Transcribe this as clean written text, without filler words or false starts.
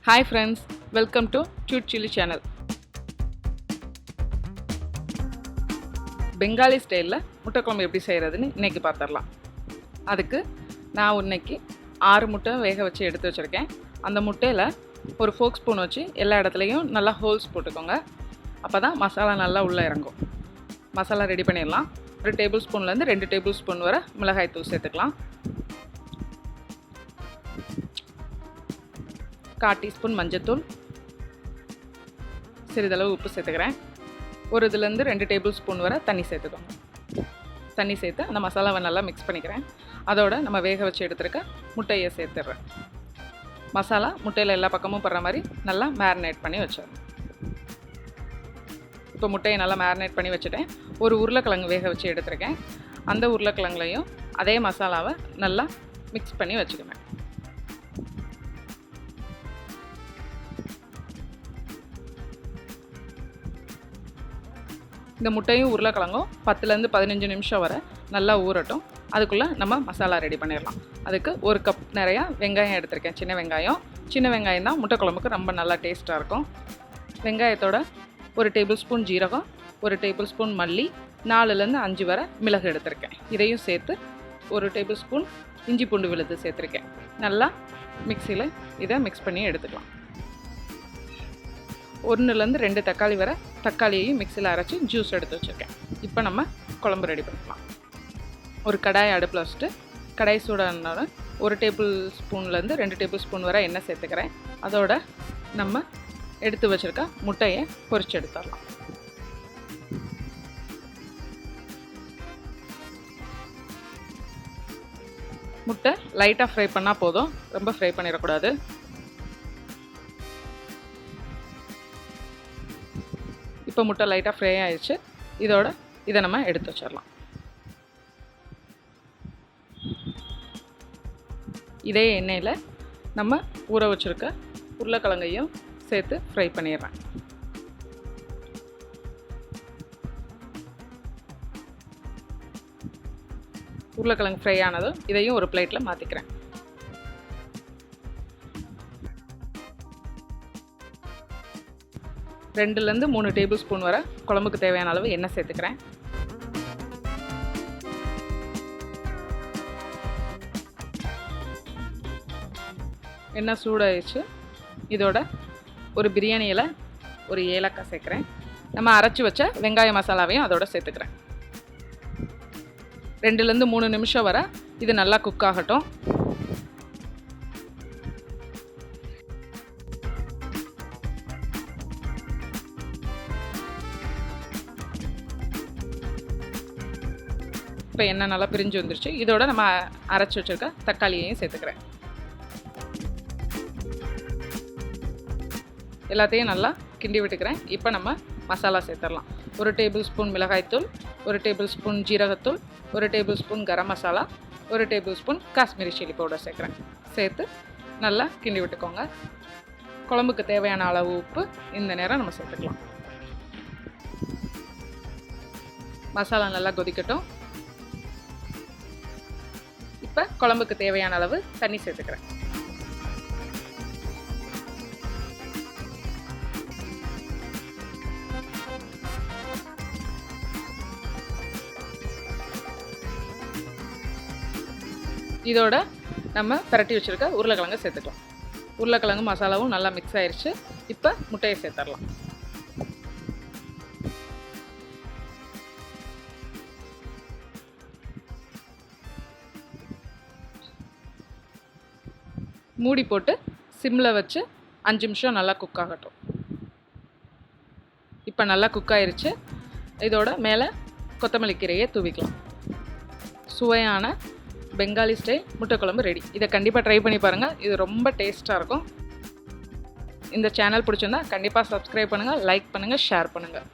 Hi friends, welcome to Cute Chili channel. Bengali ஸ்டைலில் முட்டை குழம்பு எப்படி செய்கிறதுன்னு இன்றைக்கி பார்த்துடலாம். அதுக்கு நான் இன்னைக்கு 6 முட்டை வேக வச்சு எடுத்து வச்சுருக்கேன். அந்த முட்டையில் ஒரு ஃபோக் ஸ்பூன் வச்சு எல்லா இடத்துலையும் நல்லா ஹோல்ஸ் போட்டுக்கோங்க. அப்போ தான் மசாலா நல்லா உள்ளே இறங்கும். மசாலா ரெடி பண்ணிடலாம். ஒரு டேபிள் ஸ்பூன்லேருந்து 2 டேபிள் ஸ்பூன் வரை மிளகாய் தூள் சேர்த்துக்கலாம். 1/4 டீஸ்பூன் மஞ்சத்தூள், சிறிதளவு உப்பு சேர்த்துக்கிறேன். ஒரு இதுலேருந்து 2 டேபிள் ஸ்பூன் வரை தண்ணி சேர்த்துக்கோங்க. தண்ணி சேர்த்து அந்த மசாலாவை நல்லா மிக்ஸ் பண்ணிக்கிறேன். அதோட நம்ம வேக வச்சு எடுத்துருக்க முட்டையை சேர்த்துடுறேன். மசாலா முட்டையில் எல்லா பக்கமும் படுற மாதிரி நல்லா மேரினேட் பண்ணி வச்சிடணும். இப்போ முட்டையை நல்லா மேரினேட் பண்ணி வச்சுட்டேன். ஒரு உருளைக்கிழங்கு வேக வச்சு எடுத்துருக்கேன். அந்த உருளைக்கிழங்குலையும் அதே மசாலாவை நல்லா மிக்ஸ் பண்ணி வச்சுக்கிறேன். இந்த முட்டையும் உருளைக்கிழங்கும் 10லேருந்து 15 நிமிஷம் வரை நல்லா ஊறட்டும். அதுக்குள்ளே நம்ம மசாலா ரெடி பண்ணிடலாம். அதுக்கு 1 கப் நிறையா வெங்காயம் எடுத்திருக்கேன். சின்ன வெங்காயம் தான் முட்டை குழம்புக்கு ரொம்ப நல்லா டேஸ்ட்டாக இருக்கும். வெங்காயத்தோட 1 டேபிள் ஸ்பூன் ஜீரகம், 1 டேபிள் ஸ்பூன் மல்லி, 4லேருந்து 5 வரை மிளகு எடுத்திருக்கேன். இதையும் சேர்த்து 1 டேபிள் ஸ்பூன் இஞ்சி பூண்டு விழுது சேர்த்துருக்கேன். நல்லா மிக்சியில் இதை மிக்ஸ் பண்ணி எடுத்துக்கலாம். 1லேருந்து 2 தக்காளி வரை தக்காளியையும் மிக்சியில் அரைச்சி ஜூஸ் எடுத்து வச்சுருக்கேன். இப்போ நம்ம குழம்பு ரெடி பண்ணிக்கலாம். ஒரு கடாயை அடுப்பில் வச்சுட்டு கடாய் சூடான 1 டேபிள் ஸ்பூன்லேருந்து 2 டேபிள் ஸ்பூன் வரை எண்ணெய் சேர்த்துக்கிறேன். அதோட நம்ம எடுத்து வச்சுருக்க முட்டையை பொரிச்சு எடுத்துடலாம். முட்டை லைட்டாக ஃப்ரை பண்ணால் போதும், ரொம்ப ஃப்ரை பண்ணிடக்கூடாது. இப்போ முட்டை லைட்டாக ஃப்ரை ஆயிடுச்சு. இதை நம்ம எடுத்து வச்சிடலாம். இதே எண்ணெயில் நம்ம ஊற வச்சுருக்க உருளைக்கிழங்கையும் சேர்த்து ஃப்ரை பண்ணிடுறேன். உருளைக்கிழங்கு ஃப்ரை ஆனதும் இதையும் ஒரு பிளேட்டில் மாற்றிக்கிறேன். ரெண்டுலேருந்து 3 டேபிள் ஸ்பூன் வரை குழம்புக்கு தேவையான அளவு எண்ணெய் சேர்த்துக்கிறேன். எண்ணெய் சூடாயிடுச்சு. இதோட ஒரு பிரியாணி இலை, ஒரு ஏலக்காய் சேர்க்குறேன். நம்ம அரைச்சி வச்ச வெங்காய மசாலாவையும் அதோட சேர்த்துக்கிறேன். 2லேருந்து 3 நிமிஷம் வரை இது நல்லா குக் ஆகட்டும். இப்போ எண்ணெய் நல்லா பிரிஞ்சு வந்துருச்சு. இதோட நம்ம அரைச்சி வச்சுருக்க தக்காளியையும் சேர்த்துக்கிறேன். எல்லாத்தையும் நல்லா கிண்டி விட்டுக்கிறேன். இப்போ நம்ம மசாலா சேர்த்துடலாம். 1 டேபிள் ஸ்பூன் மிளகாய்த்தூள், 1 டேபிள் ஸ்பூன் ஜீரகத்தூள், 1 tablespoon garam masala, 1 tablespoon Kashmiri chilli powder சேர்க்குறேன். சேர்த்து நல்லா கிண்டி விட்டுக்கோங்க. குழம்புக்கு தேவையான அளவு உப்பு இந்த நேரம் நம்ம சேர்த்துக்கலாம். மசாலா நல்லா கொதிக்கட்டும். இப்போ குழம்புக்கு தேவையான அளவு தண்ணி சேர்த்துக்கிறேன். இதோட நம்ம பிரட்டி வச்சுருக்க உருளைக்கிழங்கு சேர்த்துக்கலாம். உருளைக்கிழங்கு மசாலாவும் நல்லா மிக்ஸ் ஆயிடுச்சு. இப்போ முட்டையை சேர்த்துடலாம். மூடி போட்டு சிம்மில் வச்சு 5 நிமிஷம் நல்லா குக் ஆகட்டும். இப்போ நல்லா குக் ஆயிடுச்சு. இதோட மேலே கொத்தமல்லி கீரையை தூவிக்கலாம். சுவையான பெங்காலி ஸ்டைல் முட்டை குழம்பு ரெடி. இதை கண்டிப்பாக ட்ரை பண்ணி பாருங்கள். இது ரொம்ப டேஸ்ட்டாக இருக்கும். இந்த சேனல் பிடிச்சிருந்தா கண்டிப்பாக சப்ஸ்கிரைப் பண்ணுங்கள், லைக் பண்ணுங்கள், ஷேர் பண்ணுங்கள்.